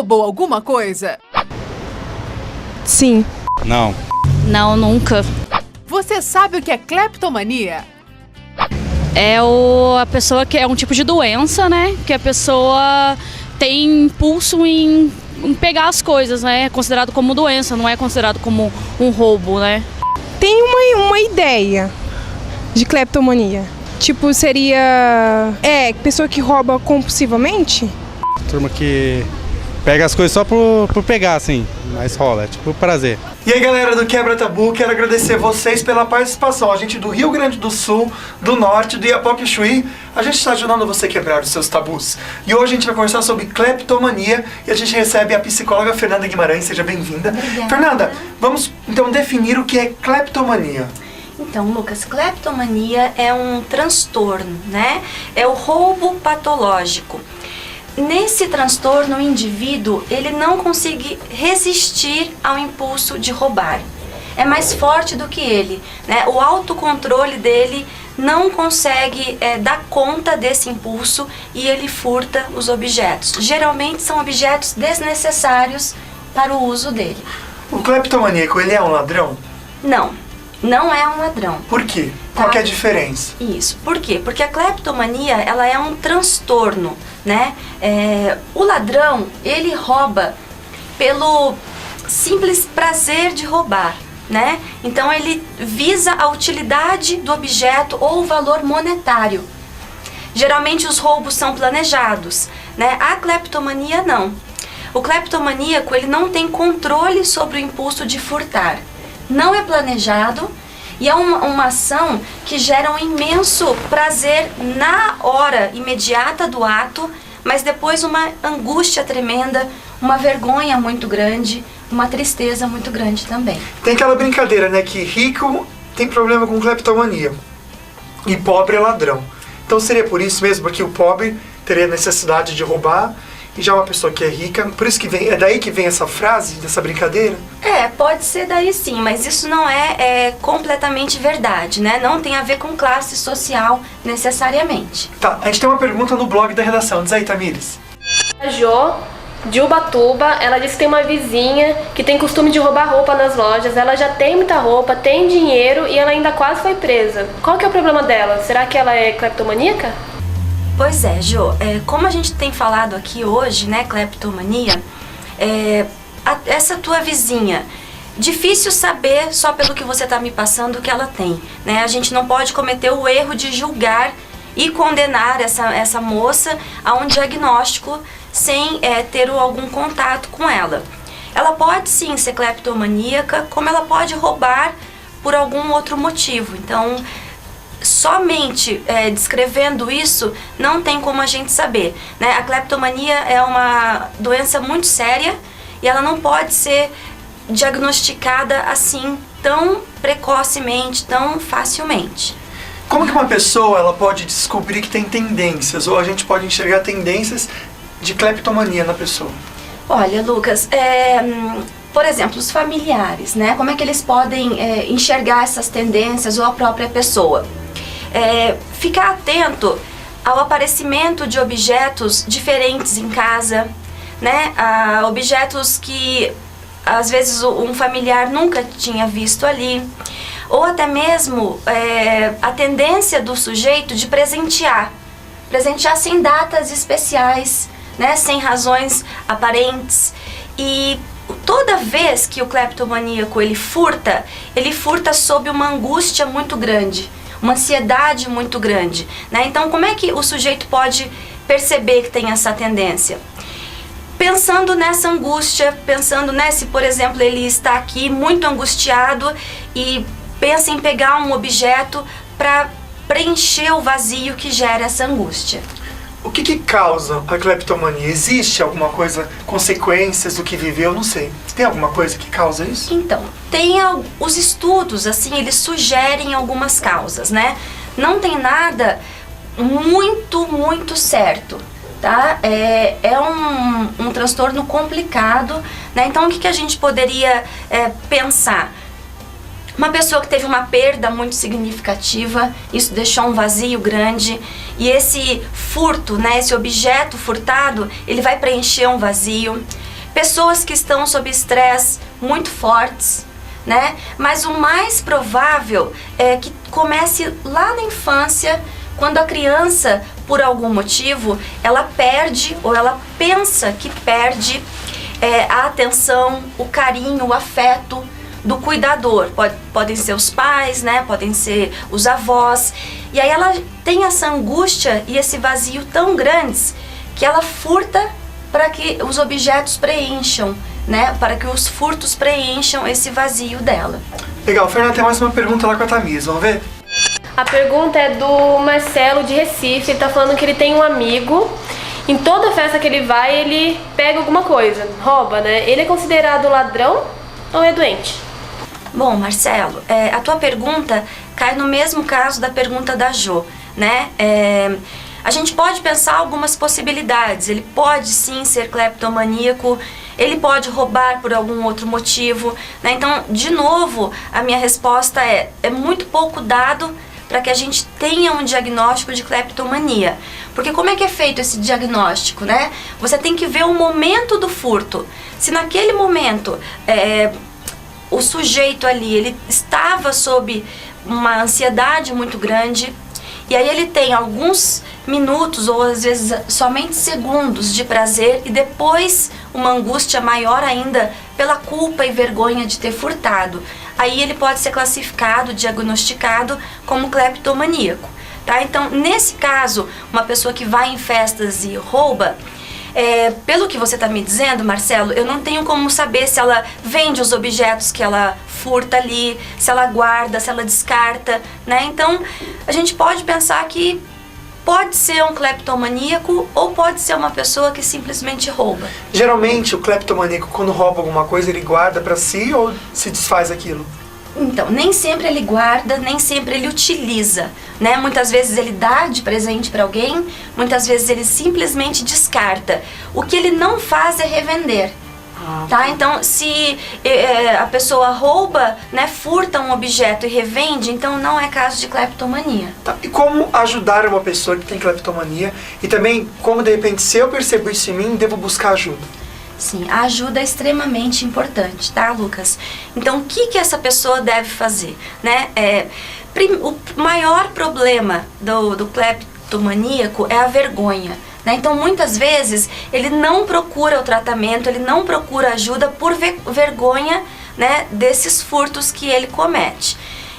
roubou alguma coisa? Sim. Não. Não, nunca. Você sabe o que é cleptomania? É a pessoa que é um tipo de doença, né? Que a pessoa tem impulso em pegar as coisas, né? É considerado como doença, não é considerado como um roubo, né? Tem uma ideia de cleptomania. Tipo, seria... pessoa que rouba compulsivamente? Turma que pega as coisas só por pegar, assim. Mas rola, é tipo prazer. E aí, galera do Quebra Tabu, quero agradecer vocês pela participação. A gente do Rio Grande do Sul, do Norte, do Iapoque Chuí, a gente está ajudando você a quebrar os seus tabus. E hoje a gente vai conversar sobre cleptomania e a gente recebe a psicóloga Fernanda Guimarães. Seja bem-vinda. Fernanda, vamos então definir o que é cleptomania. Então, Lucas, cleptomania é um transtorno, né? É o roubo patológico. Nesse transtorno, o indivíduo, ele não consegue resistir ao impulso de roubar. É mais forte do que ele, né? O autocontrole dele não consegue dar conta desse impulso e ele furta os objetos. Geralmente são objetos desnecessários para o uso dele. O cleptomaníaco, ele é um ladrão? Não é um ladrão. Por quê? Qual que é a diferença? Isso. Por quê? Porque a cleptomania, ela é um transtorno, né? O ladrão, ele rouba pelo simples prazer de roubar, né? Então ele visa a utilidade do objeto ou o valor monetário. Geralmente os roubos são planejados, né? A cleptomania não. O cleptomaníaco, ele não tem controle sobre o impulso de furtar. Não é planejado e é uma ação que gera um imenso prazer na hora imediata do ato, mas depois uma angústia tremenda, uma vergonha muito grande, uma tristeza muito grande também. Tem aquela brincadeira, né, que rico tem problema com cleptomania e pobre é ladrão. Então seria por isso mesmo, porque o pobre teria necessidade de roubar e já uma pessoa que é rica, por isso que é daí que vem essa frase, dessa brincadeira? Pode ser daí sim, mas isso não é completamente verdade, né? Não tem a ver com classe social necessariamente. Tá, a gente tem uma pergunta no blog da redação, diz aí, Tamires. A Jo, de Ubatuba, ela disse que tem uma vizinha que tem costume de roubar roupa nas lojas. Ela já tem muita roupa, tem dinheiro e ela ainda quase foi presa. Qual que é o problema dela? Será que ela é cleptomaníaca? Pois é, Jo, como a gente tem falado aqui hoje, né, cleptomania, essa tua vizinha, difícil saber só pelo que você está me passando o que ela tem, né? A gente não pode cometer o erro de julgar e condenar essa moça a um diagnóstico sem ter algum contato com ela. Ela pode sim ser cleptomaníaca, como ela pode roubar por algum outro motivo. Então, somente descrevendo isso, não tem como a gente saber, né? A cleptomania é uma doença muito séria e ela não pode ser diagnosticada assim tão precocemente, tão facilmente. Como que uma pessoa ela pode descobrir que tem tendências, ou a gente pode enxergar tendências de cleptomania na pessoa? Olha, Lucas, por exemplo, os familiares, né? Como é que eles podem enxergar essas tendências ou a própria pessoa? Ficar atento ao aparecimento de objetos diferentes em casa, né? Objetos que às vezes um familiar nunca tinha visto ali, ou até mesmo a tendência do sujeito de presentear sem datas especiais, né? Sem razões aparentes. E toda vez que o cleptomaníaco ele furta sob uma angústia muito grande, uma ansiedade muito grande, né? Então, como é que o sujeito pode perceber que tem essa tendência? Pensando nessa angústia, pensando, né, se, por exemplo, ele está aqui muito angustiado e pensa em pegar um objeto para preencher o vazio que gera essa angústia. O que causa a cleptomania? Existe alguma coisa, consequências do que viveu? Não sei. Tem alguma coisa que causa isso? Então, tem os estudos, assim, eles sugerem algumas causas, né? Não tem nada muito certo, tá? É um transtorno complicado, né? Então, o que a gente poderia pensar? Uma pessoa que teve uma perda muito significativa, isso deixou um vazio grande, e esse furto, né, esse objeto furtado, ele vai preencher um vazio. pessoas que estão sob estresse muito fortes, né? Mas o mais provável é que comece lá na infância, quando a criança, por algum motivo, ela perde ou ela pensa que perde a atenção, o carinho, o afeto do cuidador. Podem ser os pais, né? Podem ser os avós. E aí ela tem essa angústia e esse vazio tão grandes que ela furta para que os objetos preencham, né? Para que os furtos preencham esse vazio dela. Legal, Fernanda, tem mais uma pergunta lá com a Tamires, vamos ver? A pergunta é do Marcelo de Recife. Ele tá falando que ele tem um amigo. Em toda festa que ele vai, ele pega alguma coisa, rouba, né? Ele é considerado ladrão ou é doente? Bom, Marcelo, a tua pergunta cai no mesmo caso da pergunta da Jo, né? A gente pode pensar algumas possibilidades. Ele pode sim ser cleptomaníaco, ele pode roubar por algum outro motivo, né? Então, de novo, a minha resposta é muito pouco dado para que a gente tenha um diagnóstico de cleptomania. Porque como é que é feito esse diagnóstico, né? Você tem que ver o momento do furto. Se naquele momento o sujeito ali, ele estava sob uma ansiedade muito grande, e aí ele tem alguns minutos ou às vezes somente segundos de prazer e depois uma angústia maior ainda pela culpa e vergonha de ter furtado. Aí ele pode ser classificado, diagnosticado como cleptomaníaco, tá? Então, nesse caso, uma pessoa que vai em festas e rouba, pelo que você está me dizendo, Marcelo, eu não tenho como saber se ela vende os objetos que ela furta ali, se ela guarda, se ela descarta, né? Então, a gente pode pensar que pode ser um cleptomaníaco ou pode ser uma pessoa que simplesmente rouba. Geralmente, o cleptomaníaco, quando rouba alguma coisa, ele guarda para si ou se desfaz aquilo? Então, nem sempre ele guarda, nem sempre ele utiliza, né? Muitas vezes ele dá de presente para alguém, muitas vezes ele simplesmente descarta. O que ele não faz é revender. Tá? Então, se a pessoa rouba, né, furta um objeto e revende, então não é caso de cleptomania. Tá. E como ajudar uma pessoa que tem cleptomania? E também, como de repente, se eu percebo isso em mim, devo buscar ajuda? Sim, a ajuda é extremamente importante, tá, Lucas? Então, o que essa pessoa deve fazer, né? O maior problema do cleptomaníaco é a vergonha. Então, muitas vezes, ele não procura o tratamento, ele não procura ajuda por vergonha, né, desses furtos que ele comete.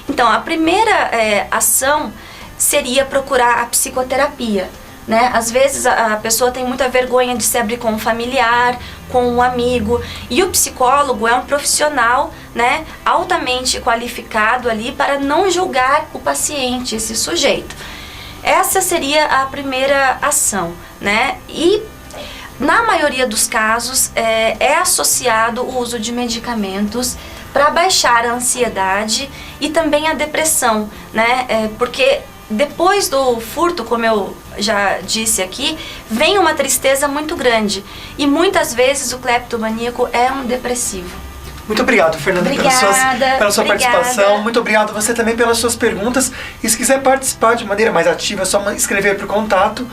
Então, a primeira ação seria procurar a psicoterapia, né? Às vezes, a pessoa tem muita vergonha de se abrir com um familiar, com um amigo, e o psicólogo é um profissional, né, altamente qualificado ali para não julgar o paciente, esse sujeito. Essa seria a primeira ação, né? E na maioria dos casos é associado o uso de medicamentos para baixar a ansiedade e também a depressão, né? Porque depois do furto, como eu já disse aqui, vem uma tristeza muito grande e muitas vezes o cleptomaníaco é um depressivo. Muito obrigado, Fernanda, pela sua participação. Muito obrigado você também pelas suas perguntas. E se quiser participar de maneira mais ativa, é só escrever para o contato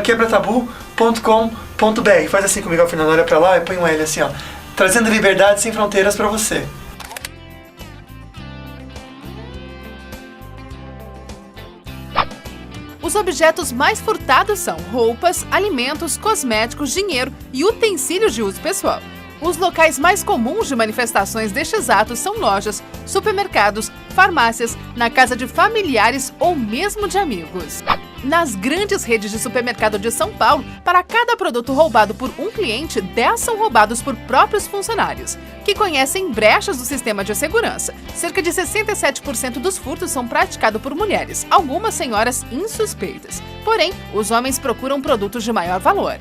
@quebratabu.com.br. Faz assim comigo, Fernanda, olha para lá e põe um L assim, ó. Trazendo liberdade sem fronteiras para você. Os objetos mais furtados são roupas, alimentos, cosméticos, dinheiro e utensílios de uso pessoal. Os locais mais comuns de manifestações destes atos são lojas, supermercados, farmácias, na casa de familiares ou mesmo de amigos. Nas grandes redes de supermercado de São Paulo, para cada produto roubado por um cliente, 10 são roubados por próprios funcionários, que conhecem brechas do sistema de segurança. Cerca de 67% dos furtos são praticados por mulheres, algumas senhoras insuspeitas. Porém, os homens procuram produtos de maior valor.